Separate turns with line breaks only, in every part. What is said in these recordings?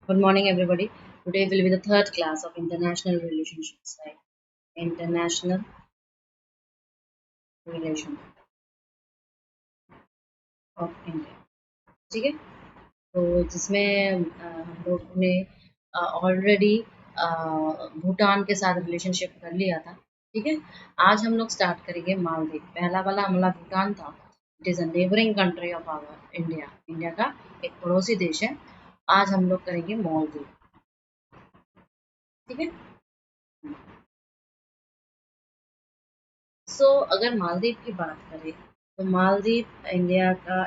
Good morning, everybody. Today will be the third class of international relationships, right? International relation of India. ठीक है, तो जिसमें हम लोग ने ऑलरेडी भूटान के साथ रिलेशनशिप कर लिया था। ठीक है, आज हम लोग स्टार्ट करेंगे मालदीव। पहला वाला हमारा भूटान था। It is a neighbouring country of our India. India का एक पड़ोसी देश है। आज हम लोग करेंगे मालदीव। ठीक है, अगर मालदीव की बात करें तो मालदीव इंडिया का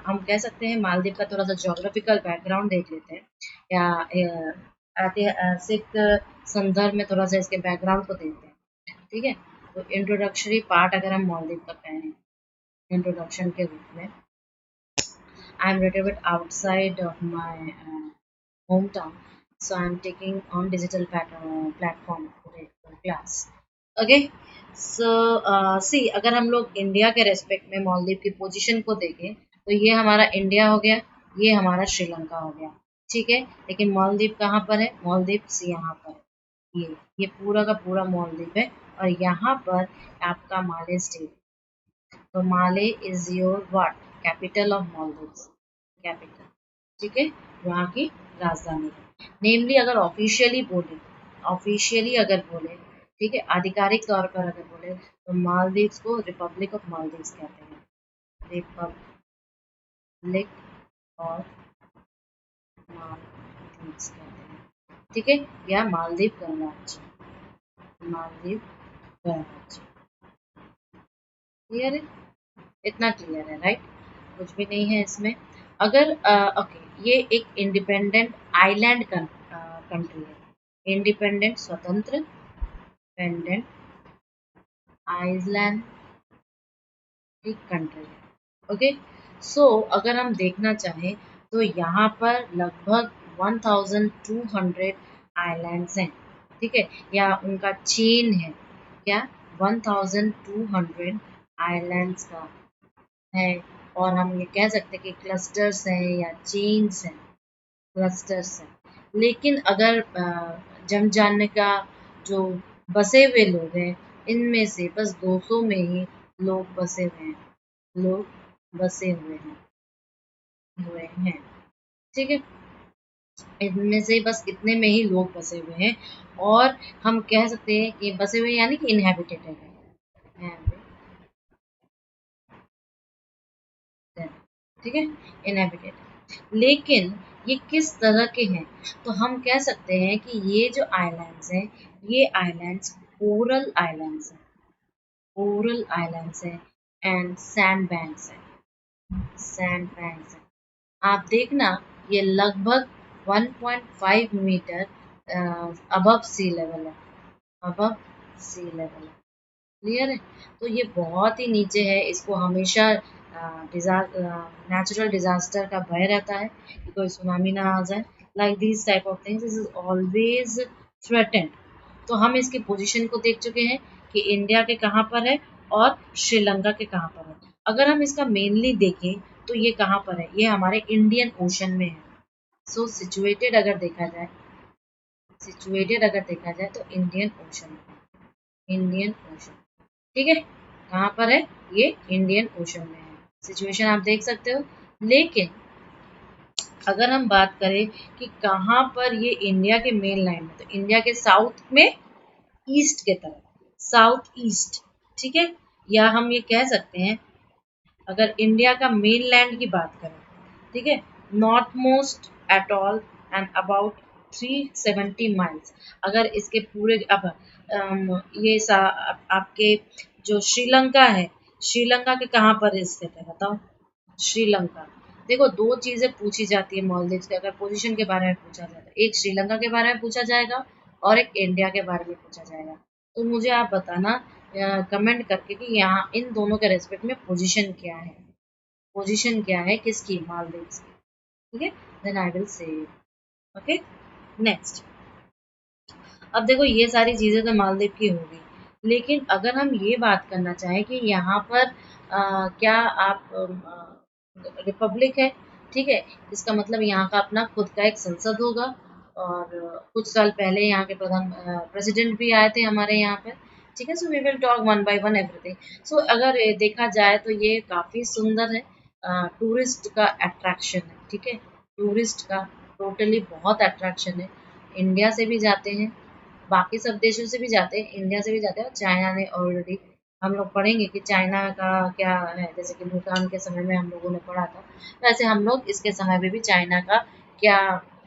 हम कह सकते हैं। मालदीव का थोड़ा सा ज्योग्राफिकल बैकग्राउंड देख लेते हैं, या ऐतिहासिक संदर्भ में थोड़ा सा इसके बैकग्राउंड को देखते हैं। ठीक है, तो इंट्रोडक्टरी पार्ट अगर हम मालदीव का कहें इंट्रोडक्शन के रूप में, I am little bit outside of my home town, so I'm taking on digital platform today for class. Okay, see अगर हम लोग इंडिया के रेस्पेक्ट में मालदीव की पोजीशन को देखें तो ये हमारा इंडिया हो गया, ये हमारा श्रीलंका हो गया। ठीक है, लेकिन मालदीव कहाँ पर है? मालदीव यहाँ पर है। ये पूरा का पूरा मालदीव है, और यहाँ पर आपका माले स्टेट। तो Male is your what? Capital of Maldives. Capital, ठीक है, वहाँ की राजधानी है। नेमली अगर ऑफिशियली अगर बोले, ठीक है, आधिकारिक तौर पर अगर बोले तो मालदीव्स को रिपब्लिक ऑफ मालदीव्स कहते हैं। रिपब्लिक ऑफ मालदीव्स कहते हैं। ठीक है, या मालदीव गणराज्य। मालदीव गणराज्य क्लियर है? इतना क्लियर है, राइट? कुछ भी नहीं है इसमें। अगर ओके, ये एक इंडिपेंडेंट आइलैंड कंट्री है। इंडिपेंडेंट, स्वतंत्र, इंडिपेंडेंट आइलैंड की कंट्री है। ओके, अगर हम देखना चाहें तो यहाँ पर लगभग 1200 आइलैंड्स हैं। ठीक है, या उनका चेन है क्या? 1200 आइलैंड्स का है। और हम ये कह सकते हैं कि क्लस्टर्स हैं या चेन्स हैं, क्लस्टर्स हैं। लेकिन अगर जन जानने का जो बसे हुए लोग हैं, इनमें से बस 200 में ही लोग बसे हुए हैं। लोग बसे हुए हैं। ठीक है, इनमें से बस इतने में ही लोग बसे हुए हैं। और हम कह सकते हैं कि बसे हुए यानी कि इनहेबिटेड है। ठीक है, इनहेबिटेड। लेकिन ये किस तरह के हैं? तो हम कह सकते हैं कि ये जो आइलैंड्स हैं, ये आइलैंड्स कोरल आइलैंड्स हैं। कोरल आइलैंड्स हैं एंड सैंड बैंक्स हैं। सैंड बैंक्स हैं। आप देखना, ये लगभग 1.5 मीटर अबव सी लेवल है। अबव सी लेवल है। क्लियर है? तो ये बहुत ही नीचे है। इसको हमेशा नेचुरल डिजास्टर का भय रहता है कि कोई सुनामी ना आ जाए। Like these type of things is always threatened. तो हम इसकी पोजीशन को देख चुके हैं कि इंडिया के कहाँ पर है और श्रीलंका के कहाँ पर है। अगर हम इसका मेनली देखें तो ये कहाँ पर है? ये हमारे इंडियन ओशन में है। सिचुएटेड अगर देखा जाए तो इंडियन ओशन में। इंडियन ओशन, ठीक है, कहाँ पर है? ये इंडियन ओशन में है। सिचुएशन आप देख सकते हो। लेकिन अगर हम बात करें कि कहाँ पर ये इंडिया के मेन लाइन में, तो इंडिया के साउथ में, ईस्ट के तरफ, साउथ ईस्ट। ठीक है, या हम ये कह सकते हैं अगर इंडिया का मेन लैंड की बात करें, ठीक है, north most atoll and about 370 miles. अगर इसके पूरे अब आपके जो श्रीलंका है, श्रीलंका के कहाँ पर स्थित है बताओ? श्रीलंका। देखो, दो चीजें पूछी जाती है मालदीव के अगर पोजीशन के बारे में पूछा जाता है। एक श्रीलंका के बारे में पूछा जाएगा और एक इंडिया के बारे में पूछा जाएगा। तो मुझे आप बताना कमेंट करके कि यहाँ इन दोनों के रेस्पेक्ट में पोजीशन क्या है। पोजीशन क्या है किसकी? मालदीव की। ठीक है, then I will say okay. Next, अब देखो ये सारी चीजें तो मालदीव की होगी। लेकिन अगर हम ये बात करना चाहें कि यहाँ पर क्या आप रिपब्लिक है, ठीक है। इसका मतलब यहाँ का अपना खुद का एक संसद होगा, और कुछ साल पहले यहाँ के प्रेसिडेंट भी आए थे हमारे यहाँ पे। ठीक है, so we will talk one by one everything. So अगर देखा जाए तो ये काफ़ी सुंदर है, टूरिस्ट का अट्रैक्शन है। ठीक है, टूरिस्ट का टोटली बहुत अट्रैक्शन है। इंडिया से भी जाते हैं, बाकी सब देशों से भी जाते हैं, इंडिया से भी जाते हैं, और चाइना ने ऑलरेडी, हम लोग पढ़ेंगे कि चाइना का क्या है, जैसे कि भूटान के समय में हम लोगों ने पढ़ा था, वैसे हम लोग इसके समय में भी चाइना का क्या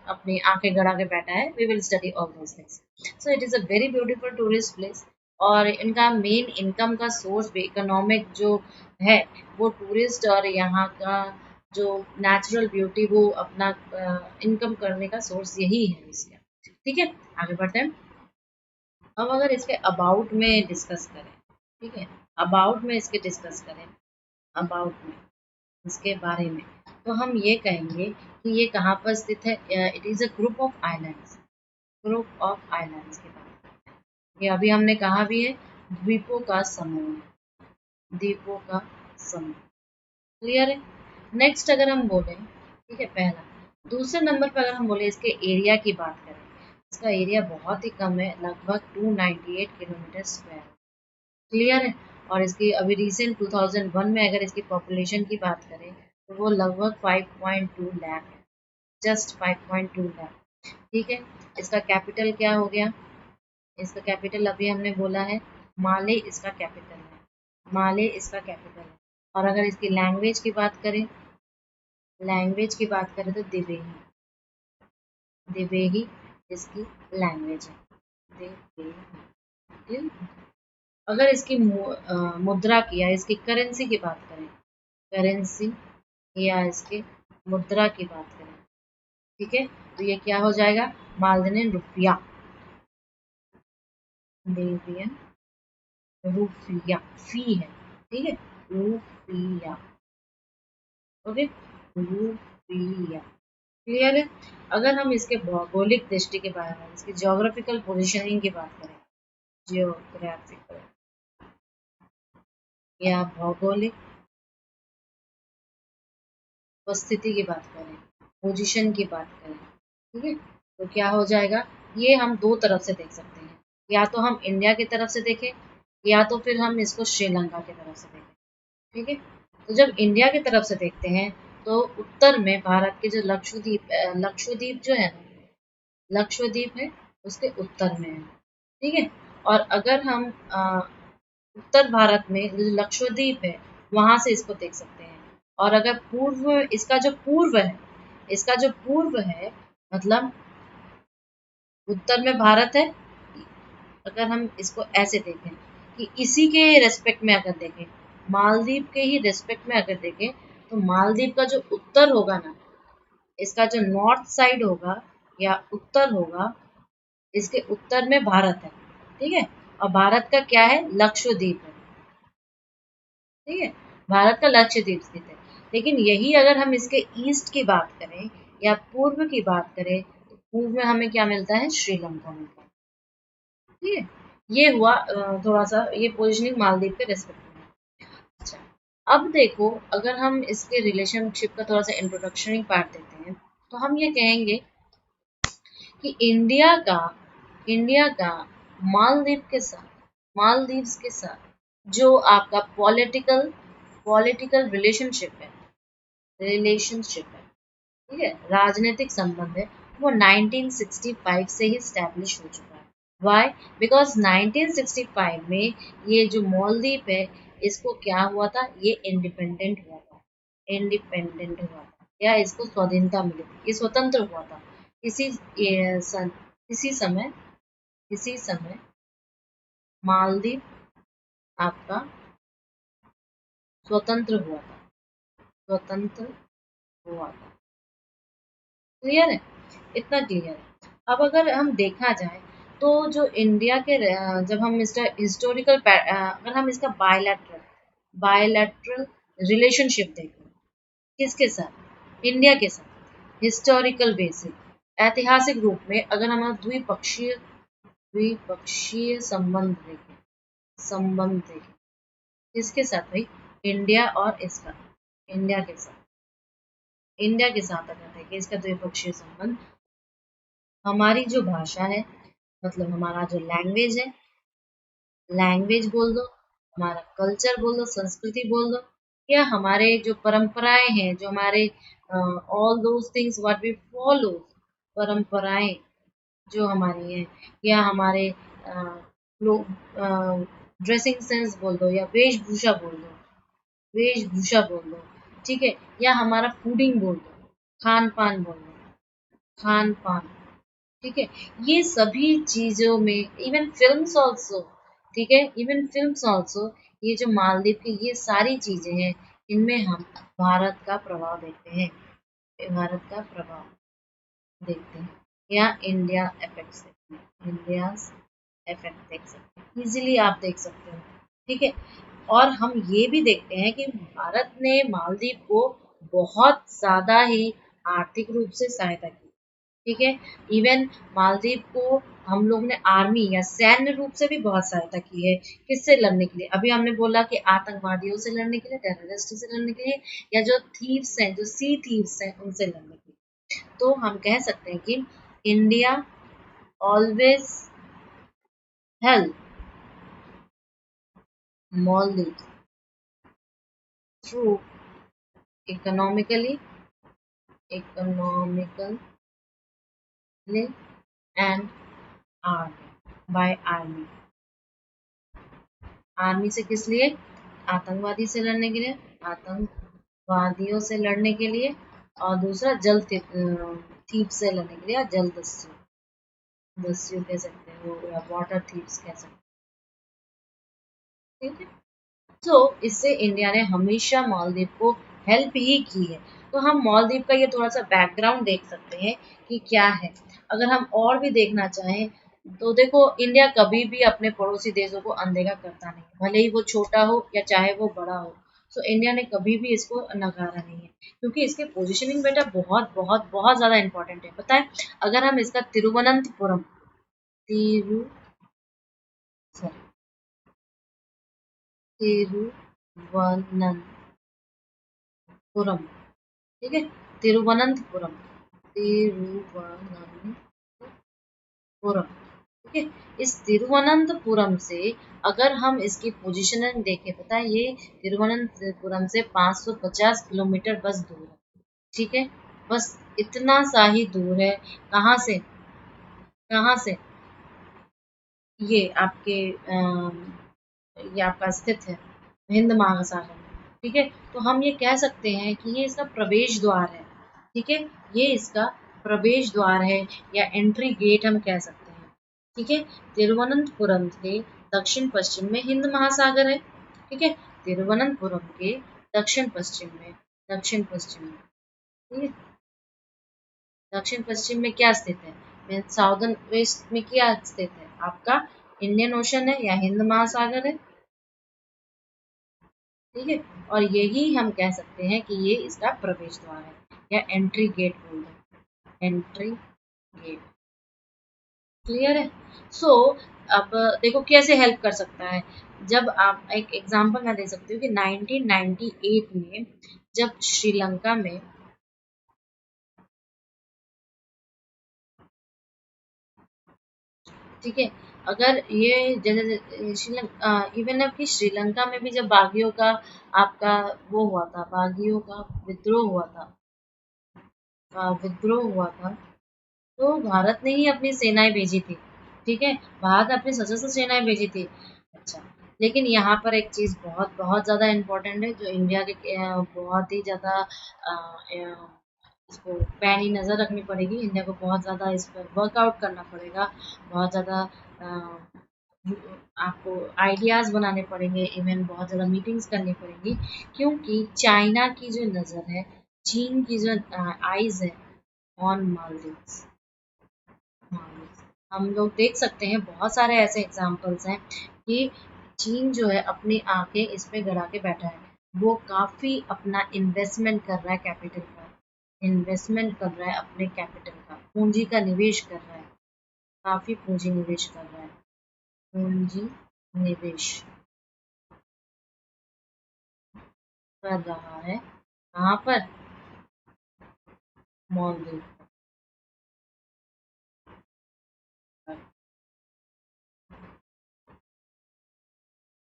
अपनी आंखें गड़ा के बैठा है। We will study all those things. So it is a very beautiful tourist place, और इनका मेन इनकम का सोर्स भी, इकोनॉमिक जो है, वो टूरिस्ट और यहाँ का जो नेचुरल ब्यूटी, वो अपना इनकम करने का सोर्स यही है इसका। ठीक है, आगे बढ़ते हैं। अब अगर इसके अबाउट में डिस्कस करें, ठीक है, अबाउट में इसके डिस्कस करें, अबाउट में इसके बारे में, तो हम ये कहेंगे कि ये कहाँ पर स्थित है। It is a group of islands, group of islands के बारे में। ये अभी हमने कहा भी है, द्वीपों का समूह है, द्वीपों का समूह। क्लियर है। नेक्स्ट अगर हम बोलें, ठीक है, पहला। दूसरे नंबर पर अगर हम बोले इसके एरिया की बात करें, इसका एरिया बहुत ही कम है, लगभग 298 किलोमीटर स्क्वायर। क्लियर है। और इसकी अभी रिसेंट 2001 में अगर इसकी पॉपुलेशन की बात करें तो वो लगभग 5.2 लाख है, जस्ट 5.2 लाख। ठीक है, इसका कैपिटल क्या हो गया, इसका कैपिटल अभी हमने बोला है, माले इसका कैपिटल है, माले इसका कैपिटल है। और अगर इसकी लैंग्वेज की बात करें, लैंग्वेज की बात करें तो दिवेही, दिवेही इसकी लैंग्वेज है, दिवेही। अगर इसकी मुद्रा की या इसकी करेंसी की बात करें, करेंसी या इसके मुद्रा की बात करें, ठीक है, तो ये क्या हो जाएगा, मालदीव रुपया, देवियन रुपया, फी है, ठीक है, रुपया, ओके, रुपया। क्लियर है। अगर हम इसके भौगोलिक दृष्टि के बारे में, इसकी ज्योग्राफिकल पोजिशनिंग की बात करें, जियोग्राफिकल या भौगोलिक उपस्थिति की बात करें, पोजीशन की बात करें, ठीक है, तो क्या हो जाएगा, ये हम दो तरफ से देख सकते हैं, या तो हम इंडिया की तरफ से देखें, या तो फिर हम इसको श्रीलंका की तरफ से देखें। ठीक है, तो जब इंडिया की तरफ से देखते हैं तो उत्तर में भारत के जो लक्षद्वीप, लक्षद्वीप जो है ना, लक्षद्वीप है, उसके उत्तर में है। ठीक है, और अगर हम उत्तर भारत में जो लक्षद्वीप है, वहां से इसको देख सकते हैं। और अगर पूर्व, इसका जो पूर्व है, इसका जो पूर्व है, मतलब उत्तर में भारत है, अगर हम इसको ऐसे देखें कि इसी के रेस्पेक्ट में अगर देखें, मालदीव के ही रेस्पेक्ट में अगर देखें, तो मालदीव का जो उत्तर होगा ना, इसका जो नॉर्थ साइड होगा या उत्तर होगा, इसके उत्तर में भारत है। ठीक है, और भारत का क्या है, लक्षद्वीप है। ठीक है, भारत का लक्षद्वीप स्थित है। लेकिन यही अगर हम इसके ईस्ट की बात करें या पूर्व की बात करें, तो पूर्व में हमें क्या मिलता है, श्रीलंका मिलता है। ठीक है, ये हुआ थोड़ा सा ये पोजिशनिंग मालदीव के रेस्पेक्ट में। अच्छा, अब देखो, अगर हम इसके रिलेशनशिप का थोड़ा सा इंट्रोडक्शनरी पार्ट देते हैं, तो हम ये कहेंगे कि इंडिया का मालदीव के साथ, मालदीव्स के साथ जो आपका पॉलिटिकल रिलेशनशिप है, रिलेशनशिप है, ठीक है, राजनीतिक संबंध है, वो 1965 से ही स्टैब्लिश हो चुका है। वाई, बिकॉज 1965 में ये जो मालदीव है, इसको क्या हुआ था, ये इंडिपेंडेंट हुआ था, इंडिपेंडेंट हुआ था, या इसको स्वाधीनता मिली थी, ये स्वतंत्र हुआ था। इसी इसी समय, इसी समय मालदीव आपका स्वतंत्र हुआ था, स्वतंत्र हुआ था। क्लियर है, इतना क्लियर है। अब अगर हम देखा जाए तो जो इंडिया के जब हम इसका हिस्टोरिकल, अगर हम इसका बायलैटरल रिलेशनशिप देखें, किसके साथ, इंडिया के साथ, हिस्टोरिकल बेसिस, ऐतिहासिक रूप में अगर हम द्विपक्षीय, द्विपक्षीय संबंध देखें, किसके साथ भाई, इंडिया और इसका, इंडिया के साथ, इंडिया के साथ अगर देखें इसका द्विपक्षीय संबंध, हमारी जो भाषा है, मतलब हमारा जो लैंग्वेज है, लैंग्वेज बोल दो, हमारा कल्चर बोल दो, संस्कृति बोल दो, या हमारे जो परंपराएं हैं, जो हमारे all those things what we follow, परंपराएं जो हमारी हैं, या हमारे लोग ड्रेसिंग सेंस बोल दो, या वेशभूषा बोल दो, वेशभूषा बोल दो, ठीक है, या हमारा फूडिंग बोल दो, खान पान बोल दो, खान पान, ठीक है, ये सभी चीजों में, इवन फिल्म्स ऑल्सो, ठीक है, इवन फिल्म्स ऑल्सो, ये जो मालदीव की ये सारी चीजें हैं, इनमें हम भारत का प्रभाव देखते हैं, भारत का प्रभाव देखते हैं, या इंडिया इफेक्ट्स देखते हैं, इंडिया इफेक्ट देख सकते हैं, इजीली आप देख सकते हो, ठीक है। और हम ये भी देखते हैं कि भारत ने मालदीव को बहुत ज्यादा ही आर्थिक रूप से सहायता की, ठीक है। इवन मालदीव को हम लोग ने आर्मी या सैन्य रूप से भी बहुत सहायता की है, किससे लड़ने के लिए, अभी हमने बोला कि आतंकवादियों से लड़ने के लिए, टेररिस्ट से लड़ने के लिए, या जो थीव्स हैं, जो सी थीव्स हैं, उनसे लड़ने के लिए। तो हम कह सकते हैं कि India always help Maldives through economically, economically and army by army, army से किस लिए, आतंकवादी से लड़ने के लिए, आतंकवादियों से लड़ने के लिए, और दूसरा जल थीप से लड़ने के लिए, या जल दस्यु कह सकते हो, या वाटर थीप्स कह सकते हो, ठीक है। तो इससे इंडिया ने हमेशा मालदीव को हेल्प ही की है। तो हम मालदीव का ये थोड़ा सा बैकग्राउंड देख सकते हैं कि क्या है। अगर हम और भी देखना चाहें तो देखो, इंडिया कभी भी अपने पड़ोसी देशों को अनदेखा करता नहीं, भले ही वो छोटा हो या चाहे वो बड़ा हो। तो इंडिया ने कभी भी इसको नकारा नहीं है, क्योंकि इसके पोजिशनिंग बेटा बहुत बहुत बहुत ज्यादा इंपॉर्टेंट है, पता है। अगर हम इसका तिरुवनंतपुरम, तिरु सॉरी तिरुवनंतपुरम, ठीक है, तिरुवनंतपुरम, तिरुवनंतपुरम, ठीक है। इस तिरुवनंतपुरम से अगर हम इसकी पोजीशनिंग देखें, पता है ये तिरुवनंतपुरम से 550 किलोमीटर बस दूर है, ठीक है, बस इतना सा ही दूर है। कहाँ से, कहाँ से, ये आपके ये आपका स्थित है हिंद महासागर में, ठीक है। तो हम ये कह सकते हैं कि ये इसका प्रवेश द्वार है, ठीक है, ये इसका प्रवेश द्वार है, या एंट्री गेट हम कह सकते हैं, ठीक है। तिरुवनंतपुरम के दक्षिण पश्चिम में हिंद महासागर है, ठीक है, तिरुवनंतपुरम के दक्षिण पश्चिम में, दक्षिण पश्चिम में, ठीक है, दक्षिण पश्चिम में क्या स्थित है, साउदर्न वेस्ट में क्या स्थित है, आपका इंडियन ओशन है या हिंद महासागर है, ठीक है। और यही हम कह सकते हैं कि ये इसका प्रवेश द्वार है, या एंट्री गेट बोल दो, एंट्री गेट, क्लियर है। सो अब देखो कैसे हेल्प कर सकता है। जब आप एक एग्जांपल मैं दे सकती हूँ कि 1998 में जब श्रीलंका में, ठीक है, अगर ये जैसे श्रीलंका, इवन अब कि श्रीलंका में भी जब बागियों का आपका वो हुआ था, बागियों का विद्रोह हुआ था, विद्रोह हुआ था, तो भारत ने ही अपनी सेनाएं भेजी थी, ठीक है, भारत ने अपनी सशस्त्र सेनाएं भेजी थी। अच्छा, लेकिन यहाँ पर एक चीज बहुत बहुत ज्यादा इम्पोर्टेंट है, जो इंडिया के बहुत ही ज्यादा इसको पैनी नजर रखनी पड़ेगी, इंडिया को बहुत ज्यादा इस पर वर्कआउट करना पड़ेगा, बहुत ज्यादा आपको आइडियाज बनाने पड़ेंगे, इवन बहुत ज्यादा मीटिंग्स करनी पड़ेंगी, क्योंकि चाइना की जो नजर है, चीन की जो आईज है ऑन मालदीव्स, हम लोग देख सकते हैं बहुत सारे ऐसे एग्जाम्पल्स हैं कि चीन जो है अपनी आंखें इस पे गड़ा के बैठा है, वो काफी अपना इन्वेस्टमेंट कर रहा है, कैपिटल का इन्वेस्टमेंट कर रहा है, अपने कैपिटल का पूंजी का निवेश कर रहा है, काफी पूंजी निवेश कर रहा है, पूंजी निवेश कर रहा है, कहाँ पर, मालदीव।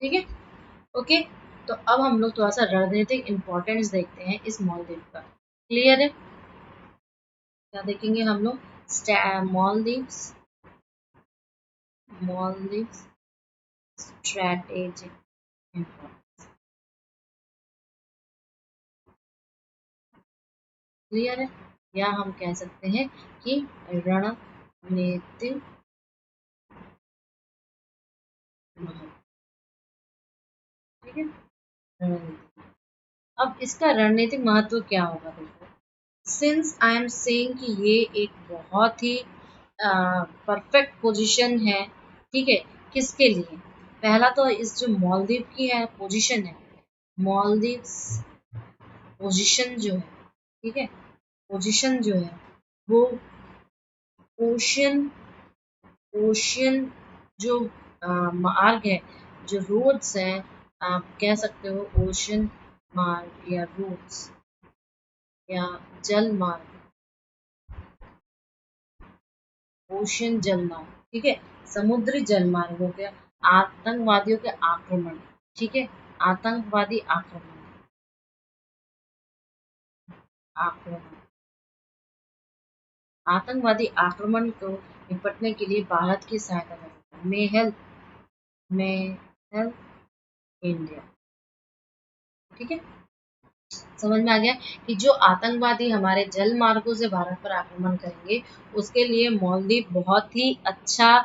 ठीक है, ओके। तो अब हम लोग थोड़ा सा रणनीतिक इम्पोर्टेंस देखते हैं इस मालदीव का। क्लियर है? क्या देखेंगे हम लोग? Maldives, Maldives strategic importance. Clear है? या हम कह सकते हैं कि रणनीतिक महत्व। ठीक है, रणनीतिक। अब इसका रणनीतिक महत्व क्या होगा? देखो, सिंस आई एम सेइंग कि ये एक बहुत ही परफेक्ट पोजीशन है। ठीक है, किसके लिए? पहला तो इस जो मालदीव की है पोजीशन है, मालदीव पोजीशन जो है, ठीक है, पोजीशन जो है वो ओशियन, ओशियन जो मार्ग है, जो रोड्स हैं, आप कह सकते हो ओशियन मार्ग या रोड्स या जल मार्ग, ओशियन जलमार्ग। ठीक है, समुद्री जलमार्ग हो गया। आतंकवादियों के आक्रमण, ठीक है, आतंकवादी आक्रमण, आक्रमण, आतंकवादी आक्रमण को निपटने के लिए भारत की सहायता करेगा। May help India. ठीक है, समझ में आ गया कि जो आतंकवादी हमारे जल मार्गों से भारत पर आक्रमण करेंगे उसके लिए मालदीव बहुत ही अच्छा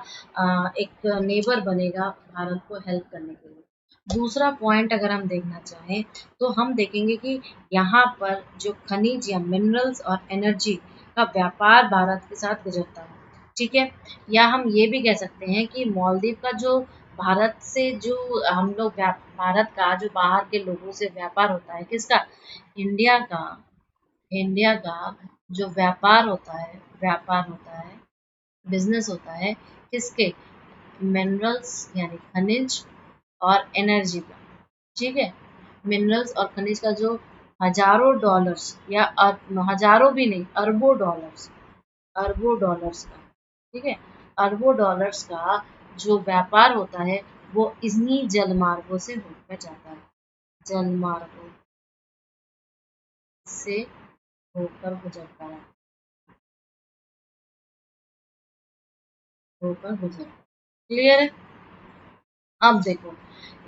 एक नेबर बनेगा भारत को हेल्प करने के लिए। दूसरा पॉइंट अगर हम देखना चाहें तो हम देखेंगे कि यहाँ पर जो खनिज या मिनरल्स और एनर्जी का व्यापार भारत के साथ गुजरता है। ठीक है, या हम ये भी कह सकते हैं कि मालदीव का जो भारत से जो हम लोग भारत का जो बाहर के लोगों से व्यापार होता है, किसका? इंडिया का, इंडिया का जो व्यापार होता है, व्यापार होता है, बिजनेस होता है, किसके? मिनरल्स यानी खनिज और एनर्जी का। ठीक है, मिनरल्स और खनिज का जो हजारों डॉलर्स या हजारों भी नहीं, अरबों डॉलर्स, अरबों डॉलर्स का, ठीक है, अरबों डॉलर्स का जो व्यापार होता है वो इन्हीं जलमार्गों से होकर जाता है, जलमार्गों से होकर गुजरता है, होकर गुजरता है। क्लियर है? अब देखो,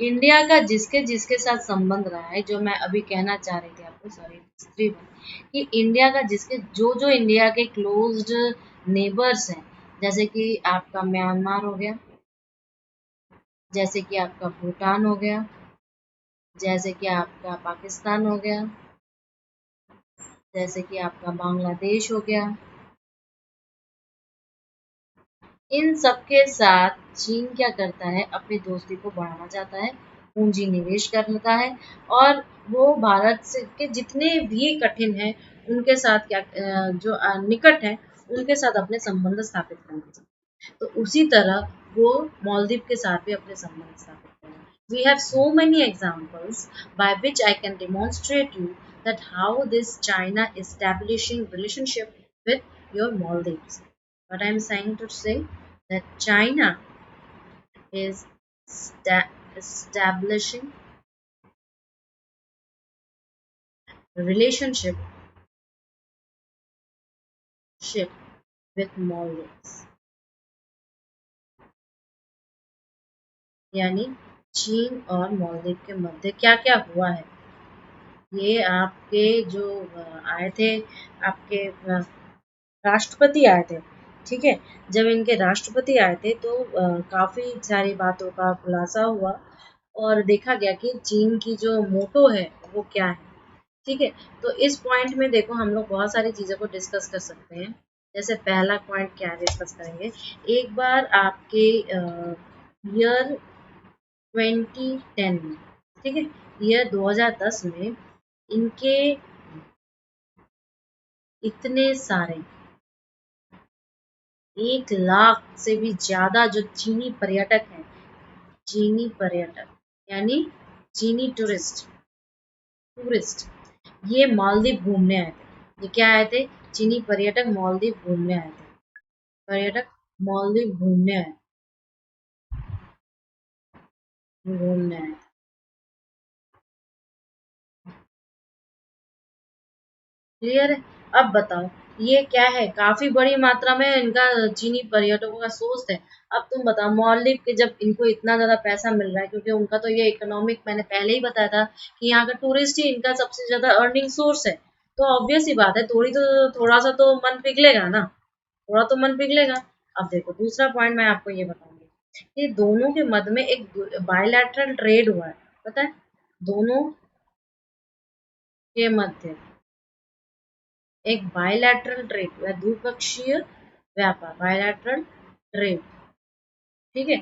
इंडिया का जिसके जिसके साथ संबंध रहा है, जो मैं अभी कहना चाह रही थी आपको, सॉरी स्त्री, कि इंडिया का जिसके जो जो इंडिया के क्लोज्ड नेबर्स हैं, जैसे कि आपका म्यांमार हो गया, जैसे कि आपका भूटान हो गया, जैसे कि आपका पाकिस्तान हो गया, जैसे कि आपका बांग्लादेश हो गया, इन सबके साथ चीन क्या करता है? अपनी दोस्ती को बढ़ाना चाहता है, पूंजी निवेश करता है और वो भारत से के जितने भी कठिन हैं उनके साथ क्या जो निकट है उनके साथ अपने संबंध स्थापित करना चाहता है। तो उसी तरह वो मालदीव के साथ भी अपने संबंध स्थापित करें। We have so many examples by which I can demonstrate you that how this China is establishing relationship with your Maldives. What I am trying to say that China is establishing relationship with Maldives, यानी चीन और मालदीव के मध्य क्या क्या हुआ है। ये आपके जो आए थे, आपके राष्ट्रपति आए थे। ठीक है, जब इनके राष्ट्रपति आए थे तो काफ़ी सारी बातों का खुलासा हुआ और देखा गया कि चीन की जो मोटो है वो क्या है। ठीक है, तो इस पॉइंट में देखो हम लोग बहुत सारी चीज़ों को डिस्कस कर सकते हैं। जैसे पहला पॉइंट क्या डिस्कस करेंगे, एक बार आपके ईयर 2010 में, ठीक है, ईयर 2010 में इनके इतने सारे 1 लाख से भी ज्यादा जो चीनी पर्यटक हैं, चीनी पर्यटक यानी चीनी टूरिस्ट, टूरिस्ट ये मालदीव घूमने आए थे। ये क्या आए थे? चीनी पर्यटक मालदीव घूमने आए थे। पर्यटक मालदीव घूमने आए। क्लियर है? अब बताओ ये क्या है? काफी बड़ी मात्रा में इनका चीनी पर्यटकों का सोर्स है। अब तुम बताओ मालदीव के जब इनको इतना ज्यादा पैसा मिल रहा है, क्योंकि उनका तो ये इकोनॉमिक, मैंने पहले ही बताया था कि यहाँ का टूरिस्ट ही इनका सबसे ज्यादा अर्निंग सोर्स है। तो ऑब्वियस ही बात है, थोड़ा सा तो मन पिघलेगा ना, थोड़ा तो मन पिघलेगा। अब देखो दूसरा पॉइंट मैं आपको ये बताऊंगी कि दोनों के मध्य में एक बायलैटरल ट्रेड हुआ है, पता है? दोनों के मध्य एक बायलैटरल ट्रेड या द्विपक्षीय व्यापार, बायलैटरल ट्रेड। ठीक है?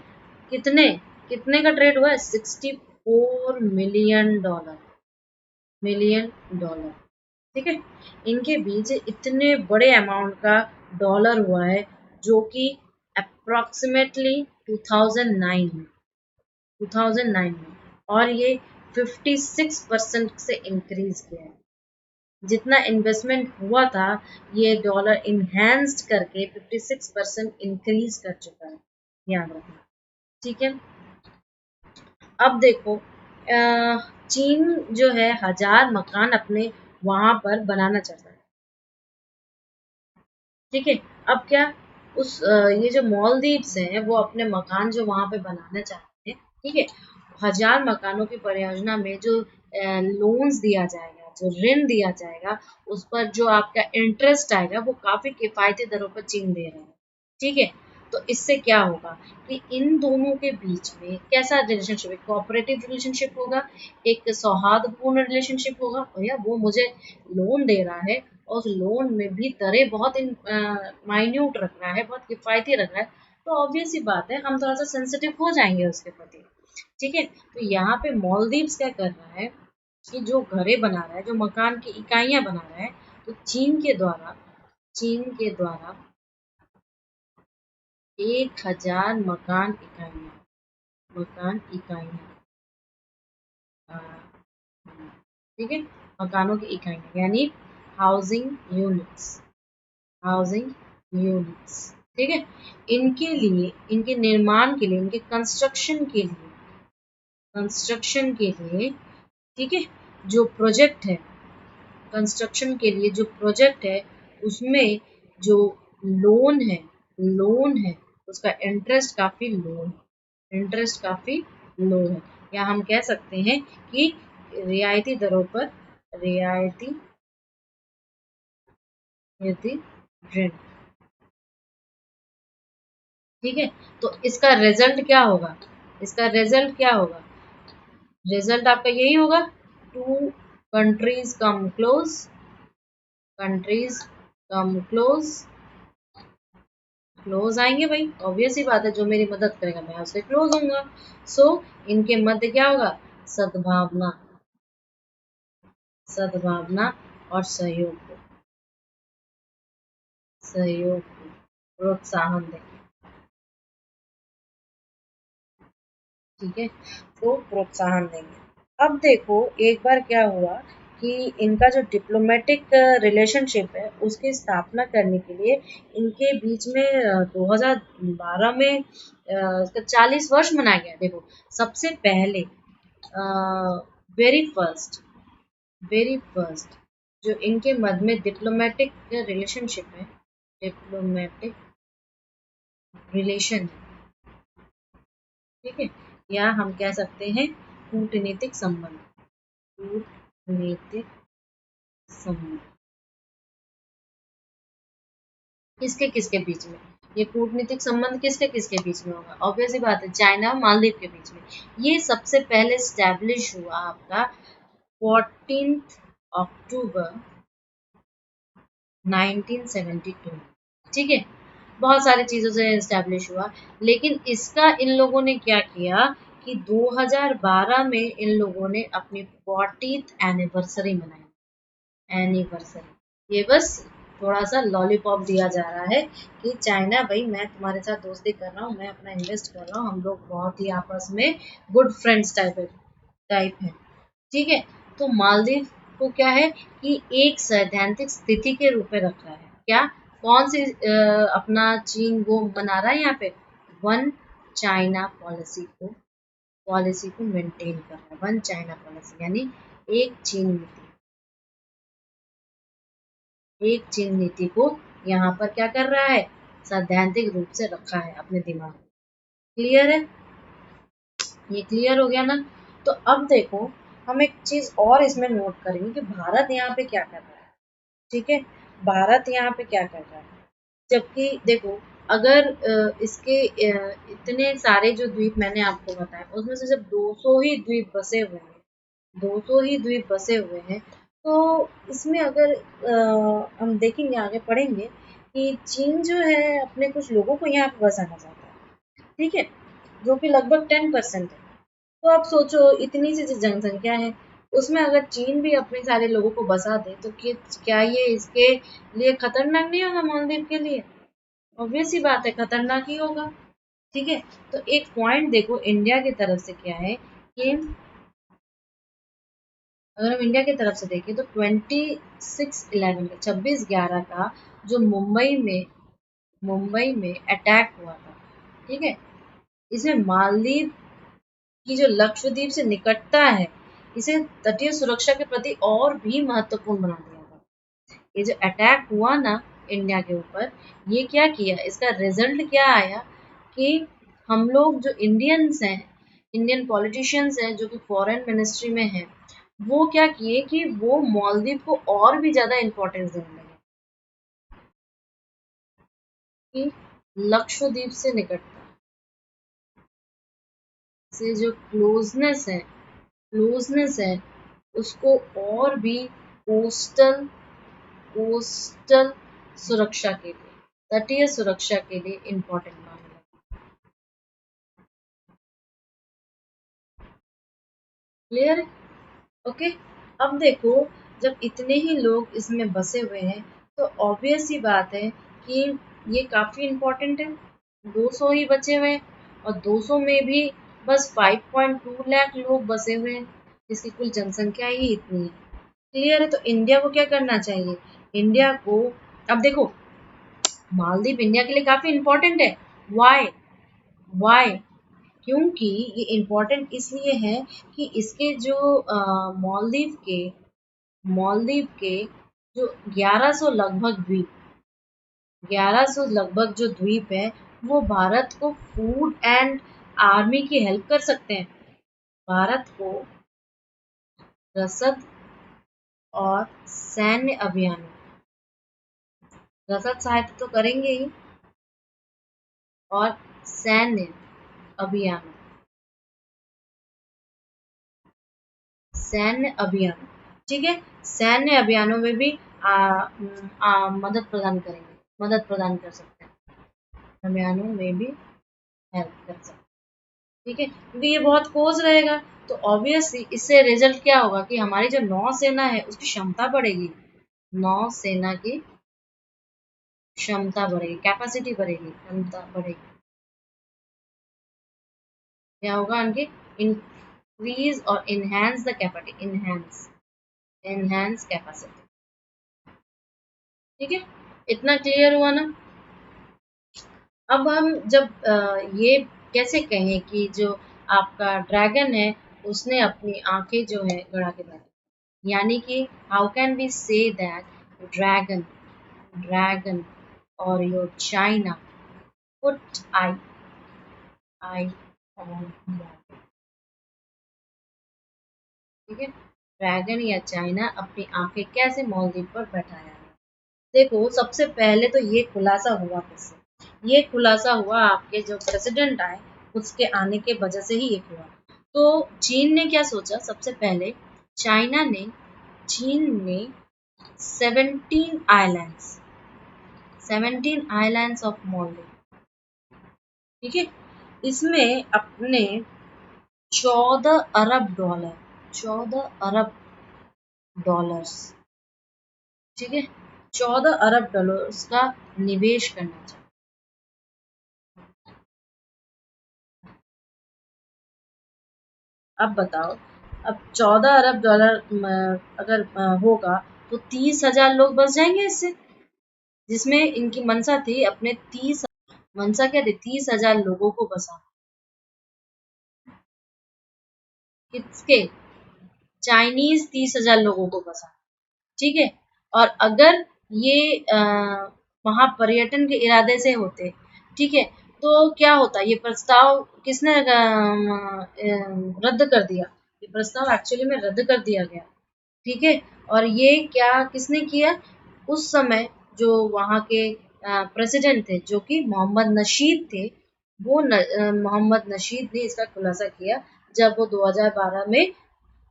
कितने कितने का ट्रेड हुआ है? 64 मिलियन डॉलर। ठीक है? इनके बीच इतने बड़े अमाउंट का डॉलर हुआ है, जो कि अप्रोक्सीमेटली 2009 में, और ये 56% से इंक्रीज किया है। जितना इन्वेस्टमेंट हुआ था, ये डॉलर इनहेंस्ड करके 56% इंक्रीज कर चुका है, याद रखना। ठीक है? अब देखो चीन जो है 1000 मकान अपने वहां पर बनाना चाहता है। ठीक है? अब क्या ये जो मालदीव्स हैं वो अपने मकान जो वहां पे बनाना चाहते हैं, ठीक है? 1000 मकानों की परियोजना में जो लोन्स दिया जाएगा, जो ऋण दिया जाएगा, उस पर जो आपका इंटरेस्ट आएगा वो काफी किफायती दरों पर चीन दे रहा है। ठीक है? तो इससे क्या होगा कि इन दोनों के बीच में कैसा रिलेशनशिप, एक कोऑपरेटिव रिलेशनशिप होगा, एक सौहार्दपूर्ण रिलेशनशिप होगा। भैया वो मुझे लोन दे रहा है और उस लोन में भी दरें बहुत माइन्यूट रख रहा है, बहुत किफायती रख रहा है, तो ऑब्वियस सी बात है हम थोड़ा सा सेंसिटिव हो जाएंगे उसके प्रति। ठीक है? तो यहाँ पे मालदीव्स क्या कर रहा है कि जो घरें बना रहा है, जो मकान की इकाइयां बना रहा है, तो चीन के द्वारा 1000 मकान इकाइयां, अ, ठीक है, मकानों की इकाइयां यानी हाउसिंग यूनिट्स, हाउसिंग यूनिट्स। ठीक है? इनके लिए, इनके निर्माण के लिए, इनके कंस्ट्रक्शन के लिए, ठीक है, जो प्रोजेक्ट है, कंस्ट्रक्शन के लिए जो प्रोजेक्ट है, उसमें जो लोन है लोन है उसका इंटरेस्ट काफी लो है, या हम कह सकते हैं कि रियायती दरों पर, रियायती रियायती ऋण। ठीक है? तो इसका रिजल्ट क्या होगा? रिजल्ट आपका यही होगा, two countries come close, countries come close आएंगे भाई, ऑब्वियस ही बात है, जो मेरी मदद करेगा मैं उससे क्लोज होऊंगा। सो इनके मध्य क्या होगा? सद्भावना, सद्भावना और सहयोग को प्रोत्साहन देंगे। ठीक है? तो प्रोत्साहन देंगे। अब देखो एक बार क्या हुआ कि इनका जो डिप्लोमेटिक रिलेशनशिप है उसकी स्थापना करने के लिए इनके बीच में 2012 में इसका 40 वर्ष मनाया गया। देखो सबसे पहले वेरी फर्स्ट जो इनके मध्य में डिप्लोमेटिक रिलेशनशिप है, डिप्लोमेटिक रिलेशन, ठीक है, या हम कह सकते हैं कूटनीतिक संबंध, कूटनीतिक संबंध किसके किसके बीच में? ये कूटनीतिक संबंध किसके किसके बीच में होगा? ऑब्वियस ही बात है, चाइना और मालदीव के बीच में। ये सबसे पहले स्टैब्लिश हुआ आपका 14 अक्टूबर 1972। ठीक है? बहुत सारी चीज़ों से एस्टैब्लिश हुआ, लेकिन इसका इन लोगों ने क्या किया कि 2012 में इन लोगों ने अपनी 40th एनिवर्सरी मनाई। एनिवर्सरी, ये बस थोड़ा सा लॉलीपॉप दिया जा रहा है कि चाइना भाई मैं तुम्हारे साथ दोस्ती कर रहा हूँ, मैं अपना इन्वेस्ट कर रहा हूँ, हम लोग बहुत ही आपस में गुड फ्रेंड्स टाइप है। ठीक है? तो मालदीव को क्या है कि एक सैद्धांतिक स्थिति के रूप में रखा है। क्या, कौन सी अपना चीन वो बना रहा है यहाँ पे, वन चाइना पॉलिसी को मेंटेन कर रहा है, वन चाइना पॉलिसी यानी एक चीन नीति, एक चीन नीति को यहाँ पर क्या कर रहा है, सैद्धांतिक रूप से रखा है अपने दिमाग में। क्लियर है, ये क्लियर हो गया ना। तो अब देखो हम एक चीज और इसमें नोट करेंगे कि भारत यहाँ पे क्या कर रहा है। ठीक है, भारत यहाँ पे क्या कर रहा है, जबकि देखो अगर इसके इतने सारे जो द्वीप मैंने आपको बताए उसमें से सिर्फ 200 ही द्वीप बसे हुए हैं, 200 ही द्वीप बसे हुए हैं। तो इसमें अगर हम देखेंगे आगे पढ़ेंगे कि चीन जो है अपने कुछ लोगों को यहाँ पे बसाना चाहता है, ठीक है, जो कि लगभग 10% है। तो आप सोचो इतनी सी जो जनसंख्या है उसमें अगर चीन भी अपने सारे लोगों को बसा दे तो क्या ये इसके लिए खतरनाक नहीं होगा, मालदीव के लिए? ऑब्वियस सी बात है, खतरनाक ही होगा। ठीक है, तो एक पॉइंट देखो इंडिया की तरफ से क्या है कि अगर हम इंडिया की तरफ से देखें तो 26/11 का 26/11 का जो मुंबई में अटैक हुआ था, ठीक है, इसमें मालदीव की जो लक्षद्वीप से निकटता है इसे तटीय सुरक्षा के प्रति और भी महत्वपूर्ण बना दिया था। ये जो अटैक हुआ ना इंडिया के ऊपर, ये क्या किया, इसका रिजल्ट क्या आया कि हम लोग जो इंडियंस हैं, इंडियन पॉलिटिशियंस हैं जो कि फॉरेन मिनिस्ट्री में हैं, वो क्या किए कि वो मालदीव को और भी ज्यादा इम्पोर्टेंस देने लगे कि लक्षद्वीप से निकटता से जो क्लोजनेस है उसको और भी कोस्टल कोस्टल सुरक्षा के लिए, तटीय सुरक्षा के लिए इम्पोर्टेंट माना जाता है। क्लियर है, ओके। अब देखो जब इतने ही लोग इसमें बसे हुए हैं तो ऑब्वियस सी बात है कि ये काफी इम्पोर्टेंट है। 200 ही बचे हुए हैं और 200 में भी बस 5.2 लाख लोग बसे हुए हैं, जिसकी कुल जनसंख्या ही इतनी है। क्लियर है, तो इंडिया को क्या करना चाहिए, इंडिया को, अब देखो मालदीव इंडिया के लिए काफी इम्पोर्टेंट है। वाई वाई क्योंकि ये इम्पोर्टेंट इसलिए है कि इसके जो मालदीव के जो 1100 लगभग जो द्वीप है वो भारत को फूड एंड आर्मी की हेल्प कर सकते हैं, भारत को रसद और सैन्य अभियानों, रसद सहायता तो करेंगे ही और सैन्य अभियानों, सैन्य अभियान, ठीक है, सैन्य अभियानों में भी मदद प्रदान कर सकते हैं, अभियानों में भी हेल्प कर सकते हैं। ठीक है, क्योंकि ये बहुत कोस रहेगा तो ऑब्वियसली इससे रिजल्ट क्या होगा कि हमारी जो नौसेना है उसकी क्षमता बढ़ेगी, नौसेना की क्षमता बढ़ेगी, कैपेसिटी बढ़ेगी, क्षमता बढ़ेगी। क्या होगा उनकी, इंक्रीज और enhance the capacity, enhance capacity. ठीक है, इतना क्लियर हुआ ना। अब हम जब ये कैसे कहें कि जो आपका ड्रैगन है उसने अपनी आंखें जो है गड़ा के बैठी, यानी कि how can we say that dragon dragon और your China put eye on, ठीक है, ड्रैगन या चाइना अपनी आंखें कैसे मालदीव पर बैठाया है। देखो सबसे पहले तो ये खुलासा हुआ किससे, ये खुलासा हुआ आपके जो प्रेसिडेंट आए उसके आने के वजह से ही ये हुआ। तो चीन ने क्या सोचा, सबसे पहले चीन ने 17 आइलैंड्स ऑफ मालदीव, ठीक है, इसमें अपने 14 अरब डॉलर्स, ठीक है, 14 अरब डॉलर्स का निवेश करना चाहिए। अब बताओ अब 14 अरब डॉलर अगर होगा तो 30,000 लोग बच जाएंगे इससे, जिसमें इनकी मंशा थी अपने 30 मंशा क्या थी, 30,000 लोगों को बसा। किसके? चाइनीज 30,000 लोगों को बसा। ठीक है। और अगर ये वहां पर्यटन के इरादे से होते, ठीक है, तो क्या होता, ये प्रस्ताव किसने रद्द कर दिया, ये प्रस्ताव एक्चुअली में रद्द कर दिया गया। ठीक है। और ये क्या किसने किया, उस समय जो वहाँ के प्रेसिडेंट थे जो कि मोहम्मद नशीद थे, वो मोहम्मद नशीद ने इसका खुलासा किया जब वो 2012 में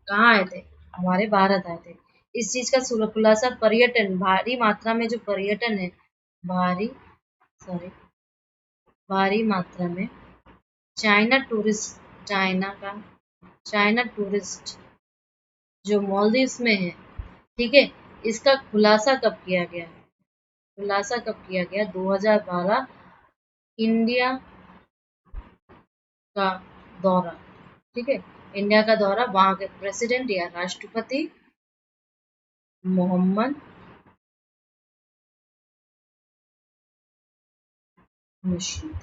कहाँ आए थे, हमारे भारत आए थे। इस चीज का खुलासा पर्यटन, भारी मात्रा में जो पर्यटन है, भारी सॉरी भारी मात्रा में चाइना टूरिस्ट, चाइना टूरिस्ट जो मालदीव्स में है, ठीक है, इसका खुलासा कब किया गया, खुलासा कब किया गया, 2012 इंडिया का दौरा। ठीक है, इंडिया का दौरा, वहां के प्रेसिडेंट या राष्ट्रपति मोहम्मद नशीद।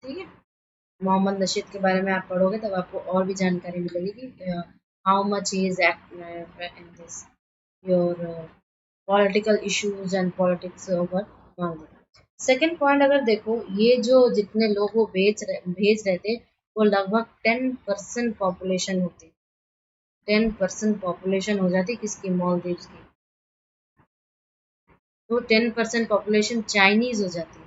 ठीक है, मोहम्मद नशीद के बारे में आप पढ़ोगे तब आपको और भी जानकारी मिलेगी कि how much he is in this your political issues and politics over Maldives. Second point अगर देखो, ये जो जितने लोग वो भेज रहे थे, वो लगभग 10% पॉपुलेशन होती, 10% पॉपुलेशन हो जाती किसकी, मालदीव्स की। तो 10% पॉपुलेशन चाइनीज हो जाती,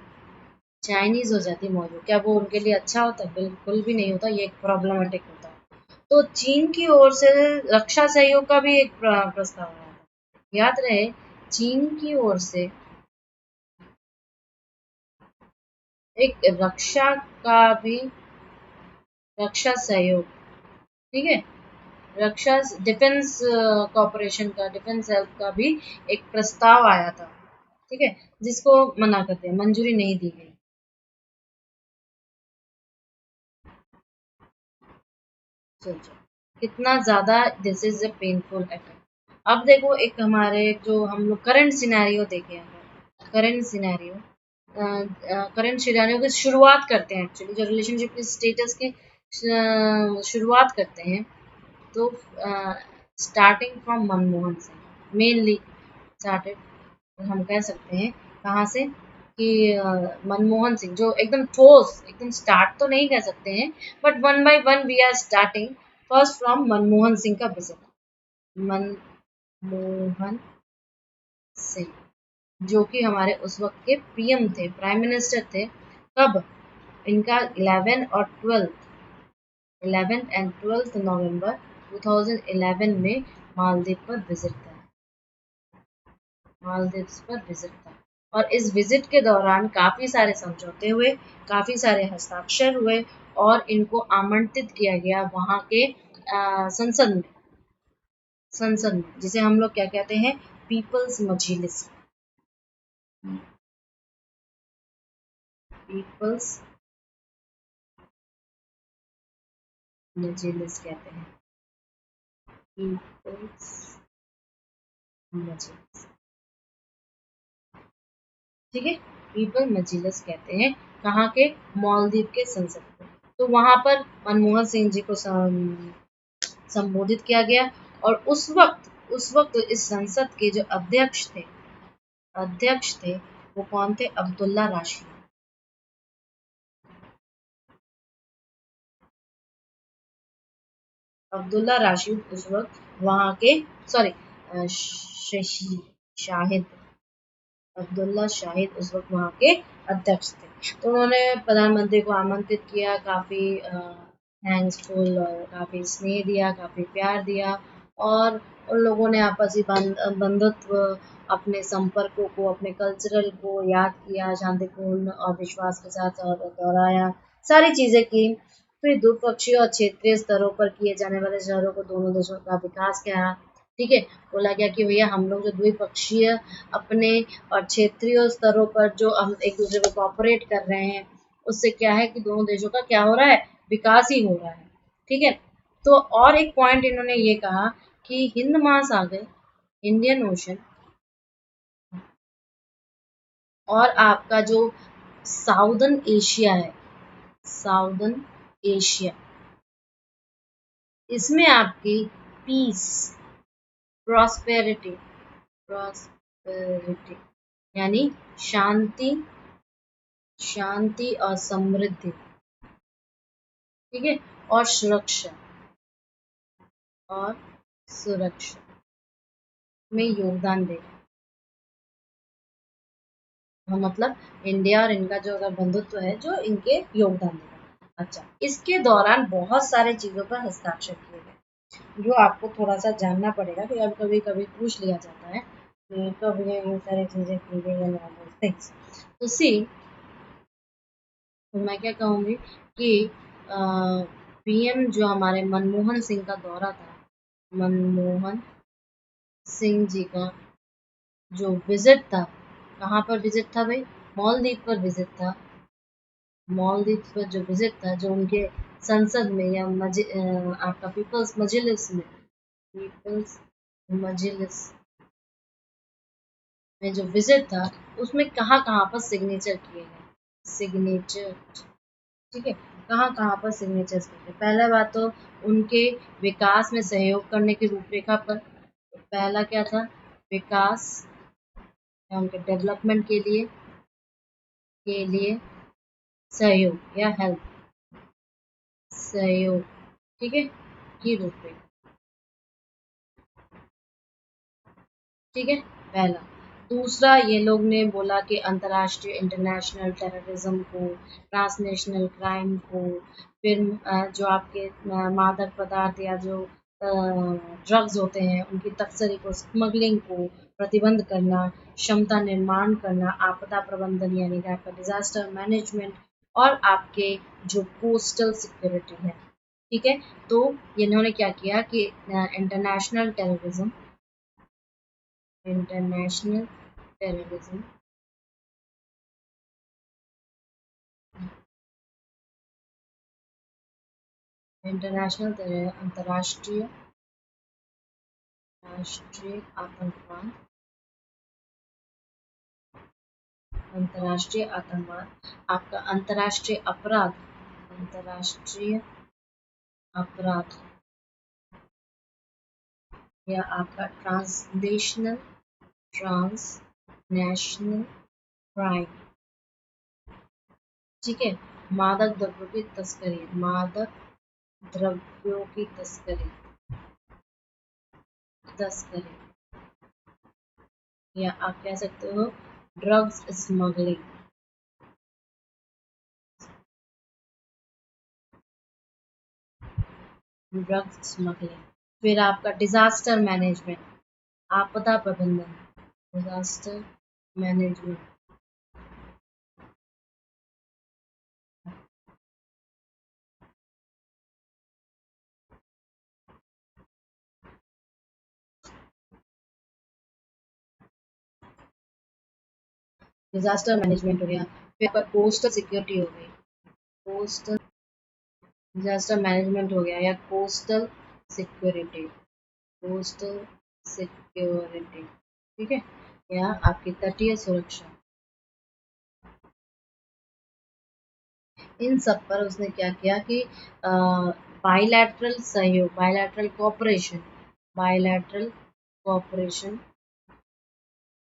चाइनीज हो जाती मौजूद। क्या वो उनके लिए अच्छा होता? बिल्कुल भी नहीं होता, ये एक प्रॉब्लमेटिक होता है। तो चीन की ओर से रक्षा सहयोग का भी एक प्रस्ताव आया था, याद रहे, चीन की ओर से एक रक्षा का भी, रक्षा सहयोग, ठीक है, रक्षा डिफेंस कॉर्पोरेशन का, डिफेंस हेल्प का भी एक प्रस्ताव आया था। ठीक है, जिसको मना कर दिया, मंजूरी नहीं दी गई। सोचो कितना ज्यादा this is a painful effect. अब देखो, एक हमारे जो हम लोग करंट सिनेरियो देखे, करंट सिनेरियो की शुरुआत करते हैं, एक्चुअली जो रिलेशनशिप के स्टेटस की शुरुआत करते हैं, तो starting from Manmohan Singh mainly started, हम कह सकते हैं कहाँ से, कि मनमोहन सिंह जो एकदम ठोस, एकदम स्टार्ट तो नहीं कह सकते हैं, but one by one we are starting first from Manmohan Singh का विजिट। मनमोहन सिंह जो कि हमारे उस वक्त के पीएम थे, प्राइम मिनिस्टर थे। कब? इनका 11 एंड 12 नवंबर 2011 में मालदीव पर विजिट था, मालदीव्स पर विजिट था। और इस विजिट के दौरान काफी सारे समझौते हुए, काफी सारे हस्ताक्षर हुए, और इनको आमंत्रित किया गया वहां के संसद में, जिसे हम लोग क्या कहते हैं, पीपल्स मजलिस, पीपल्स मजलिस कहते हैं, पीपल्स मजलिस। ठीक है, पीपल मजलिस कहते हैं कहाँ के, मालदीव के संसद को। तो वहां पर मनमोहन सिंह जी को संबोधित किया गया। और उस वक्त इस संसद के जो अध्यक्ष थे, वो कौन थे? अब्दुल्ला राशिद। अब्दुल्ला राशिद उस वक्त वहां के, सॉरी, शाहिद, अब्दुल्ला शाहिद उस वक्त वहां के अध्यक्ष थे। तो उन्होंने प्रधानमंत्री को आमंत्रित किया, काफी थैंक्सफुल और काफी स्नेह दिया, काफी प्यार दिया, और उन लोगों ने आपसी बंधुत्व, अपने संपर्कों को, अपने कल्चरल को याद किया, शांतिपूर्ण और विश्वास के साथ और दोहराया, सारी चीजें की। फिर द्विपक्षीय और क्षेत्रीय स्तरों पर किए जाने वाले शहरों को दोनों देशों का विकास किया। ठीक है, बोला गया कि भैया हम लोग जो द्विपक्षीय अपने और क्षेत्रीय स्तरों पर जो हम एक दूसरे को कॉपरेट कर रहे हैं, उससे क्या है कि दोनों देशों का क्या हो रहा है, विकास ही हो रहा है। ठीक है, तो और एक पॉइंट इन्होंने ये कहा कि हिंद महासागर, इंडियन ओशन और आपका जो साउदर्न एशिया है, साउदर्न एशिया, इसमें आपकी पीस, प्रॉस्पेरिटी, प्रॉस्पेरिटी यानी शांति, शांति और समृद्धि, ठीक है, और सुरक्षा, और सुरक्षा में योगदान दे। हाँ, मतलब इंडिया और इनका जो अगर बंधुत्व है जो इनके योगदान देगा। अच्छा, इसके दौरान बहुत सारे चीजों पर हस्ताक्षर किए गए जो आपको थोड़ा सा जानना पड़ेगा कि अब कभी कभी पूछ लिया जाता है कि कब ये सारी चीजें की गई है। तो सी, तो मैं क्या कहूँगी कि पीएम जो हमारे मनमोहन सिंह का दौरा था, मनमोहन सिंह जी का जो विजिट था, कहाँ पर विजिट था भाई? मालदीव पर विजिट था। मालदीव पर जो विजिट था, जो उनके संसद में या आपका पीपल्स मजलिस में, पीपल्स मजलिस में जो विजिट था, उसमें कहाँ कहाँ पर सिग्नेचर किए गए, सिग्नेचर, ठीक है, कहाँ कहाँ पर सिग्नेचर्स किए गए। पहला बात तो उनके विकास में सहयोग करने की रूपरेखा पर, तो पहला क्या था? विकास या उनके डेवलपमेंट के लिए सहयोग या हेल्प, सहयोग, ठीक है, की रूपरेखा, ठीक है, पहला। दूसरा, ये लोग ने बोला कि अंतर्राष्ट्रीय इंटरनेशनल टेररिज्म को, ट्रांसनेशनल क्राइम को, फिर जो आपके मादक पदार्थ या जो ड्रग्स होते हैं उनकी तस्करी को, स्मगलिंग को प्रतिबंध करना, क्षमता निर्माण करना, आपदा प्रबंधन यानी कि आपका डिजास्टर मैनेजमेंट, और आपके जो कोस्टल सिक्योरिटी है, ठीक है। तो इन्होंने क्या किया कि international terrorism, international terrorism, international अंतर्राष्ट्रीय, राष्ट्रीय आतंकवाद, अंतर्राष्ट्रीय आतंकवाद, आपका अंतर्राष्ट्रीय अपराध, अंतर्राष्ट्रीय अपराध, या आपका ट्रांसनेशनल, ट्रांसनेशनल क्राइम, ठीक है। मादक द्रव्यों की तस्करी, मादक द्रव्यों की तस्करी, तस्करी, या आप कह सकते हो ड्रग्स स्मगलिंग, ड्रग्स स्मगलिंग। फिर आपका डिजास्टर मैनेजमेंट, आपदा प्रबंधन, डिजास्टर मैनेजमेंट, डिजास्टर मैनेजमेंट हो गया। फिर आपका कोस्टल सिक्योरिटी हो गई, कोस्टल, डिजास्टर मैनेजमेंट हो गया, या कोस्टल सिक्योरिटी, कोस्टल सिक्योरिटी, ठीक है, या आपकी तटीय सुरक्षा। इन सब पर उसने क्या किया कि बायलैटरल सहयोग, bilateral cooperation, bilateral cooperation,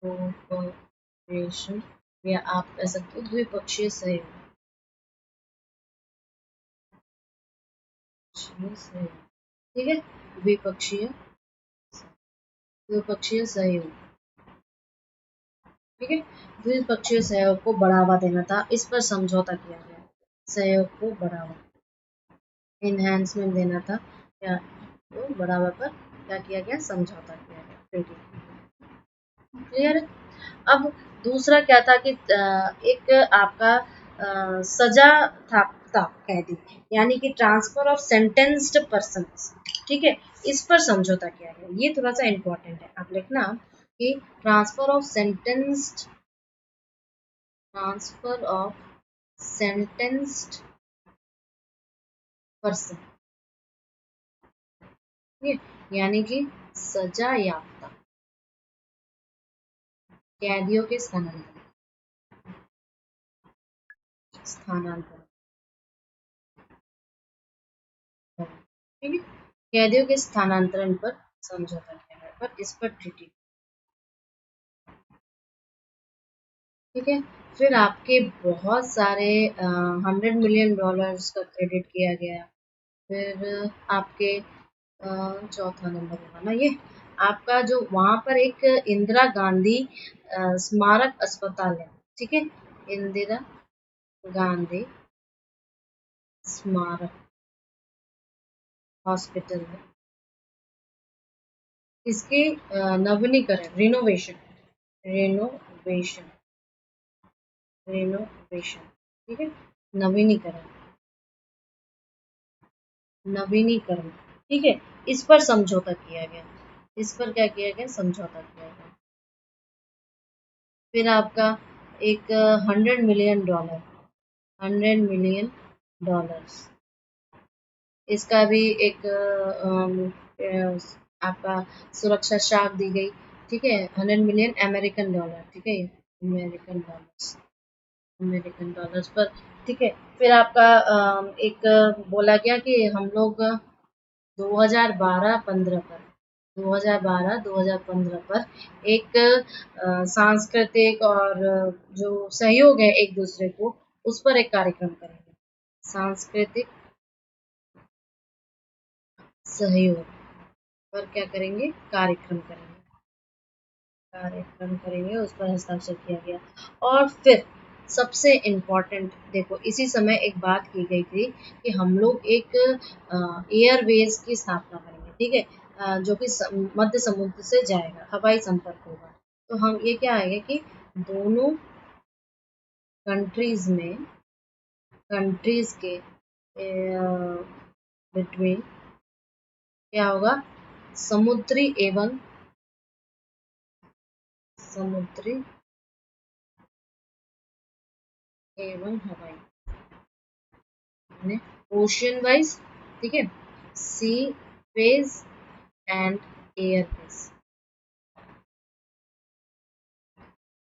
cooperation, या आप कह सकते हो द्विपक्षीय सहयोग, ठीक है, द्विपक्षीय, द्विपक्षीय सहयोग, ठीक है, द्विपक्षीय सहयोग को बढ़ावा देना था, इस पर समझौता किया गया, सहयोग को बढ़ावा, इन्हेंसमेंट देना था, या तो बढ़ावा पर क्या किया गया? समझौता किया गया, ट्रीटी, क्लियर। अब दूसरा क्या था कि एक आपका सजा था, कैदी, यानी कि ट्रांसफर ऑफ सेंटेंस्ड पर्सन, ठीक है, इस पर समझौता किया गया। ये थोड़ा सा इंपॉर्टेंट है, आप लिखना कि transfer of sentenced, transfer of sentenced person, ठीक है, यानी कि सजा याफ्ता कैदियों के स्थानांतरण, ठीक है, कैदियों के स्थानांतरण पर समझौता किया गया, पर इस पर ट्रीटी, ठीक है। फिर आपके बहुत सारे $100 मिलियन का क्रेडिट किया गया। फिर आपके चौथा नंबर होगा ना ये, आपका जो वहां पर एक इंदिरा गांधी स्मारक अस्पताल है, ठीक है, इंदिरा गांधी स्मारक हॉस्पिटल है, इसके नवीनीकरण, रिनोवेशन, रेनोवेशन, रेनोवेशन, ठीक है, नवीनीकरण, नवीनीकरण, ठीक है, इस पर समझौता किया गया, इस पर क्या किया गया, समझौता किया गया। फिर आपका एक $100 मिलियन, $100 मिलियन, इसका भी एक आपका सुरक्षा शाख दी गई, ठीक है, $100 मिलियन, ठीक है, अमेरिकन डॉलर्स पर, ठीक है। फिर आपका एक बोला गया कि हम लोग 2012-15 पर, 2012-2015 पर एक सांस्कृतिक और जो सहयोग है एक दूसरे को, उस पर एक कार्यक्रम करेंगे, सांस्कृतिक सहयोग पर क्या करेंगे, कार्यक्रम करेंगे, कार्यक्रम करेंगे, उस पर हस्ताक्षर किया गया। और फिर सबसे इम्पोर्टेंट देखो, इसी समय एक बात की गई थी कि हम लोग एक एयरवेज की स्थापना करेंगे, ठीक है, जो कि मध्य समुद्र से जाएगा, हवाई संपर्क होगा। तो हम ये क्या आएगा कि दोनों कंट्रीज में, कंट्रीज के बिटवीन क्या होगा, समुद्री एवं समुद्री एवं हवाई, ओशियन वाइज, ठीक है, seaways and airways,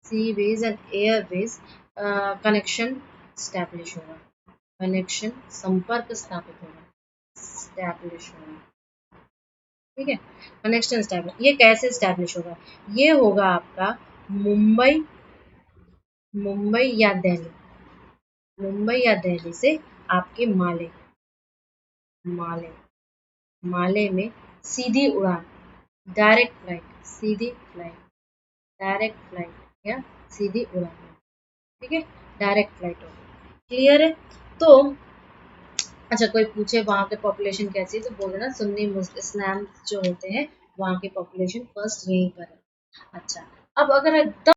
seaways and airways connection establish होगा, कनेक्शन संपर्क स्थापित होगा, स्टैब्लिश होगा, ठीक है, कनेक्शन स्टैब्लिश। ये कैसे स्टैब्लिश होगा, ये होगा आपका मुंबई, मुंबई या दिल्ली, मुंबई या दिल्ली से आपके माले, माले, माले में सीधी उड़ान, डायरेक्ट फ्लाइट, सीधी फ्लाइट, डायरेक्ट फ्लाइट या सीधी उड़ान, ठीक है, डायरेक्ट फ्लाइट होगी, क्लियर है। तो अच्छा, कोई पूछे वहाँ के पॉपुलेशन कैसी है, तो बोल देना सुन्नी मुस्लिम इस्लाम जो होते हैं वहाँ की पॉपुलेशन फर्स्ट यहीं पर है। अच्छा, अब अगर एकदम